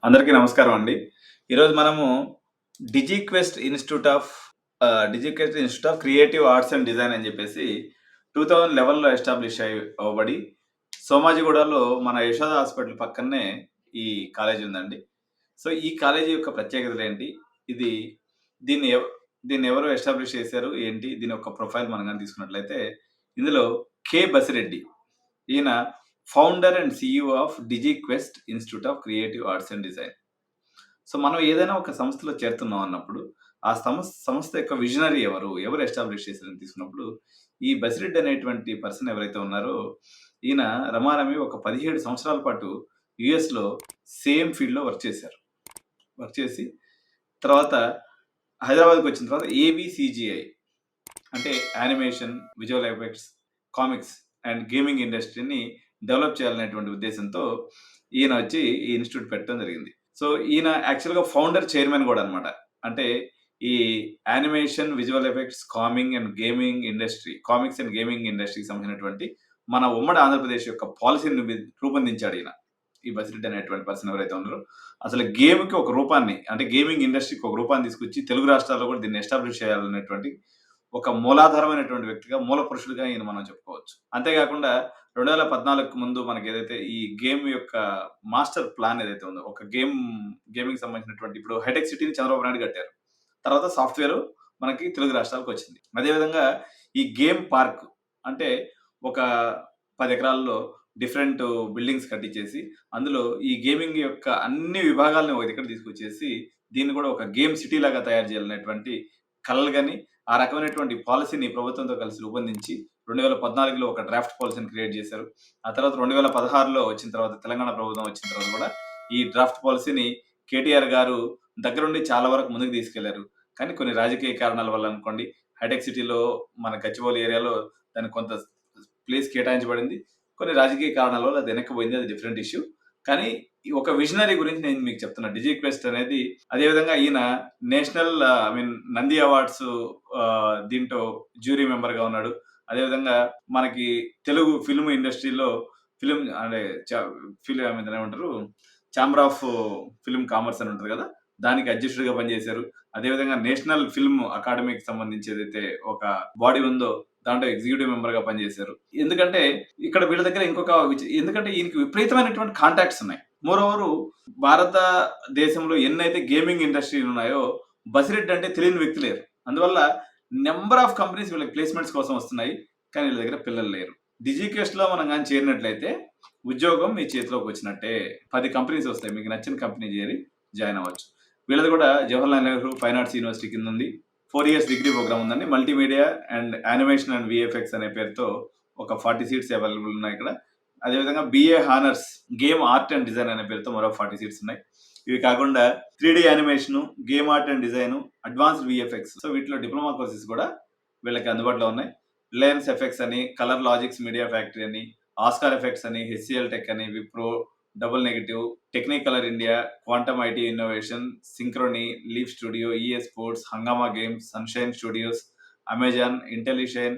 అందరికీ నమస్కారం అండి. ఈరోజు మనము DigiQuest Institute of DigiQuest Institute of Creative Arts and Design అని చెప్పేసి 2011లో ఎస్టాబ్లిష్ అవ్వబడి సోమాజిగూడలో మన యశోద హాస్పిటల్ పక్కనే ఈ కాలేజీ ఉందండి. సో, ఈ కాలేజీ యొక్క ప్రత్యేకతలేంటి? ఇది దీన్ని ఎవ్ దీన్ని ఎవరు ఎస్టాబ్లిష్ చేశారు? ఏంటి? దీని యొక్క ప్రొఫైల్ మనం గాని తీసుకున్నట్లయితే ఇందులో కె. బసిరెడ్డి ఈయన founder and CEO of DigiQuest Institute of Creative Arts and Design. So, మనం ఏదైనా ఒక సంస్థలో చేరుతున్నాం అన్నప్పుడు, ఆ సంస్థ యొక్క విజనరీ ఎవరు? ఎవరు ఎస్టాబ్లిష్ చేశారని తీసుకున్నప్పుడు, ఈ బసిరెడ్డి అనేటువంటి పర్సన్ ఎవరైతే ఉన్నారో, ఈయన రమారమి ఒక 17 సంవత్సరాల పాటు యూఎస్‌లో సేమ్ ఫీల్డ్‌లో వర్క్ చేశారు. వర్క్ చేసి తర్వాత హైదరాబాద్‌కొచ్చిన తర్వాత ఏవీసీజీఐ అంటే animation, visual effects, comics and gaming ఇండస్ట్రీని డెవలప్ చేయాలనేటువంటి ఉద్దేశంతో ఈయన వచ్చి ఈ ఇన్‌స్టిట్యూట్ పెట్టడం జరిగింది. సో, ఈయన యాక్చువల్‌గా ఫౌండర్, చైర్మన్ గూడా అన్నమాట. అంటే ఈ animation, visual effects, comics and gaming ఇండస్ట్రీకి సంబంధించినటువంటి మన ఉమ్మడి ఆంధ్రప్రదేశ్ యొక్క పాలిసీని రూపొందించాడు ఈయన. ఈ బసిరెడ్డి అనేటువంటి పర్సన్ ఎవరైతే ఉన్నారో, అసలు గేమ్‌కి ఒక రూపాన్ని అంటే గేమింగ్ ఇండస్ట్రీకి ఒక రూపాన్ని తీసుకొచ్చి తెలుగు రాష్ట్రాల్లో కూడా దీన్ని ఎస్టాబ్లిష్ చేయాలనేటువంటి ఒక మూలాధారమైనటువంటి వ్యక్తిగా, మూల పురుషుడిగా ఈయన మనం చెప్పుకోవచ్చు. అంతేకాకుండా 2014కి ముందు మనకేదైతే ఈ గేమ్ యొక్క మాస్టర్ ప్లాన్ ఏదైతే ఉందో, ఒక గేమింగ్‌కి సంబంధించినటువంటి ఇప్పుడు హైటెక్ సిటీని చంద్రబాబు నాయుడు కట్టారు. తర్వాత సాఫ్ట్‌వేర్ మనకి తెలుగు రాష్ట్రాలకొచ్చింది. అదేవిధంగా ఈ గేమ్ పార్క్ అంటే ఒక 10 ఎకరాల్లో డిఫరెంట్ బిల్డింగ్స్ కట్టించేసి, అందులో ఈ గేమింగ్ యొక్క అన్ని విభాగాలను ఒక దగ్గర తీసుకొచ్చేసి, దీన్ని కూడా ఒక గేమ్ సిటీ లాగా తయారు చేయాలనేటువంటి కలలు గాని, ఆ రకమైనటువంటి పాలిసీని ప్రభుత్వంతో కలిసి రూపొందించి 2014లో ఒక డ్రాఫ్ట్ పాలిసీని క్రియేట్ చేశారు. ఆ తర్వాత 2016లో వచ్చిన తర్వాత తెలంగాణ ప్రభుత్వం వచ్చిన తర్వాత కూడా ఈ డ్రాఫ్ట్ పాలిసీని కేటీఆర్ గారు దగ్గరుండి చాలా వరకు ముందుకు తీసుకెళ్లారు. కానీ కొన్ని రాజకీయ కారణాల వల్ల అనుకోండి, హైటెక్ సిటీలో మన గచ్చిబౌలి ఏరియాలో దానికి కొంత ప్లేస్ కేటాయించబడింది. కొన్ని రాజకీయ కారణాల వల్ల అది వెనక్కిపోయింది. అది డిఫరెంట్ ఇష్యూ. కానీ ఈ ఒక విజనరీ గురించి నేను మీకు చెప్తున్నా. డిజిక్వెస్ట్ అనేది అదేవిధంగా ఈయన నేషనల్ నంది అవార్డ్స్ దీంట్లో జ్యూరీ మెంబర్‌గా ఉన్నాడు. అదేవిధంగా మనకి తెలుగు ఫిల్మ్ ఇండస్ట్రీలో ఫిల్మ్ అంటే ఏమంటారు ఛాంబర్ ఆఫ్ ఫిల్మ్ కామర్స్ అని ఉంటది కదా! దానికి అధ్యక్షుడిగా పనిచేశారు. అదేవిధంగా నేషనల్ ఫిల్మ్ అకాడమీకి సంబంధించి ఏదైతే ఒక బాడీ ఉందో దాంట్లో ఎగ్జిక్యూటివ్ మెంబర్‌గా పనిచేశారు. ఎందుకంటే ఇక్కడ వీళ్ళ దగ్గర ఎందుకంటే ఈయనకి విపరీతమైనటువంటి కాంటాక్ట్స్ ఉన్నాయి. మోరోవర్ భారతదేశంలో ఎన్నైతే గేమింగ్ ఇండస్ట్రీలు ఉన్నాయో బసిరెడ్డి అంటే తెలియని వ్యక్తి లేరు. అందువల్ల నంబర్ ఆఫ్ కంపెనీస్ వీళ్ళకి ప్లేస్‌మెంట్స్ కోసం వస్తున్నాయి. కానీ వీళ్ళ దగ్గర పిల్లలు లేరు. డిజిక్వెస్ట్‌లో మనం గాని చేరినట్లయితే ఉద్యోగం మీ చేతిలోకి వచ్చినట్టే. 10 కంపెనీస్ వస్తాయి. మీకు నచ్చిన కంపెనీ చేరి జాయిన్ అవ్వచ్చు. వీళ్ళది కూడా Jawaharlal Nehru fine arts university కింద ఉంది. 4 ఇయర్స్ డిగ్రీ ప్రోగ్రామ్ ఉందండి. Multimedia and animation and VFX అనే పేరుతో ఒక 40 సీట్స్ అవైలబుల్ ఉన్నాయి ఇక్కడ. అదేవిధంగా BA honours game art and design అనే పేరుతో మరో 40 సీట్స్ ఉన్నాయి. ఇవి కాకుండా 3D animation, game art and design, advanced VFX. So వీటిలో డిప్లొమా కోర్సెస్ కూడా వీళ్ళకి అందుబాటులో ఉన్నాయి. రిలయన్స్ ఎఫెక్ట్స్ అని, కలర్ లాజిక్స్ మీడియా ఫ్యాక్టరీ అని, ఆస్కార్ ఎఫెక్ట్స్ అని, హెచ్సిఎల్ టెక్ అని, Wipro, Double Negative, Technicolor India, Quantum IT Innovation, Synchrony, Leaf Studio, EA Sports, Hungama Games, Sunshine Studios, Amazon, Intelishine,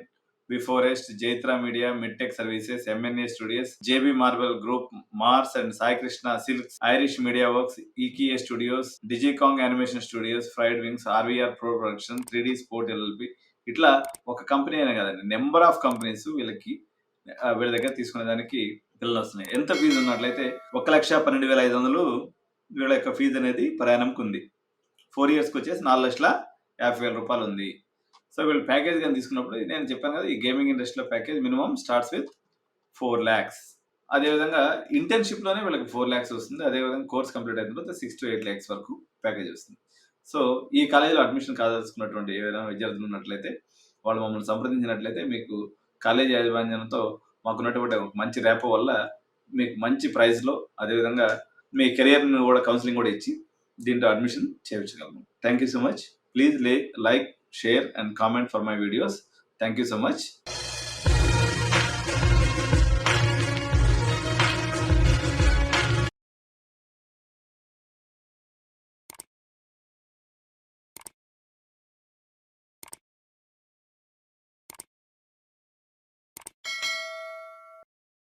Vforest, Jaitra Media, Midtech Services, MNA Studios, JB Marbel Group, Mars and Sai Krishna Silks, Irish Media Works, EKA Studios, Digikong Animation Studios, Fried Wings, RVR Pro Production, 3D Sport LLP. ఇట్లా ఒక company అనే కదండి, number of companies వీళ్ళ దగ్గర తీసుకునేదానికి పిల్లలు వస్తున్నాయి. ఎంత fee ఉన్నట్లయితే 1,12,500 వీళ్ళ యొక్క ఫీజు అనేది ప్రయాణంకి ఉంది. 4 ఇయర్స్‌కి వచ్చేసి 4,50,000 ఉంది. సో వీళ్ళు ప్యాకేజ్ గాని తీసుకున్నప్పుడు నేను చెప్పాను కదా, ఈ గేమింగ్ ఇండస్ట్రీలో package minimum starts with 4 lakhs. అదేవిధంగా ఇంటర్న్‌షిప్‌లోనే వీళ్ళకి 4 lakhs వస్తుంది. అదేవిధంగా కోర్స్ కంప్లీట్ అయిన తర్వాత 6-8 lakhs వరకు ప్యాకేజ్ వస్తుంది. సో ఈ కాలేజీలో అడ్మిషన్ కాదలుచుకున్నటువంటి ఎవరైనా విద్యార్థులు ఉన్నట్లయితే వాళ్ళు మమ్మల్ని సంప్రదించినట్లయితే మీకు కాలేజీ యాజమాన్యంతో మాకున్నటువంటి ఒక మంచి ర్యాపో వల్ల మీకు మంచి ప్రైస్‌లో అదేవిధంగా మీ కెరియర్‌ని కూడా కౌన్సెలింగ్ కూడా ఇచ్చి దీంట్లో అడ్మిషన్ చేయించగలము. Thank you so much. Please like, share and comment for my videos. Thank you so much.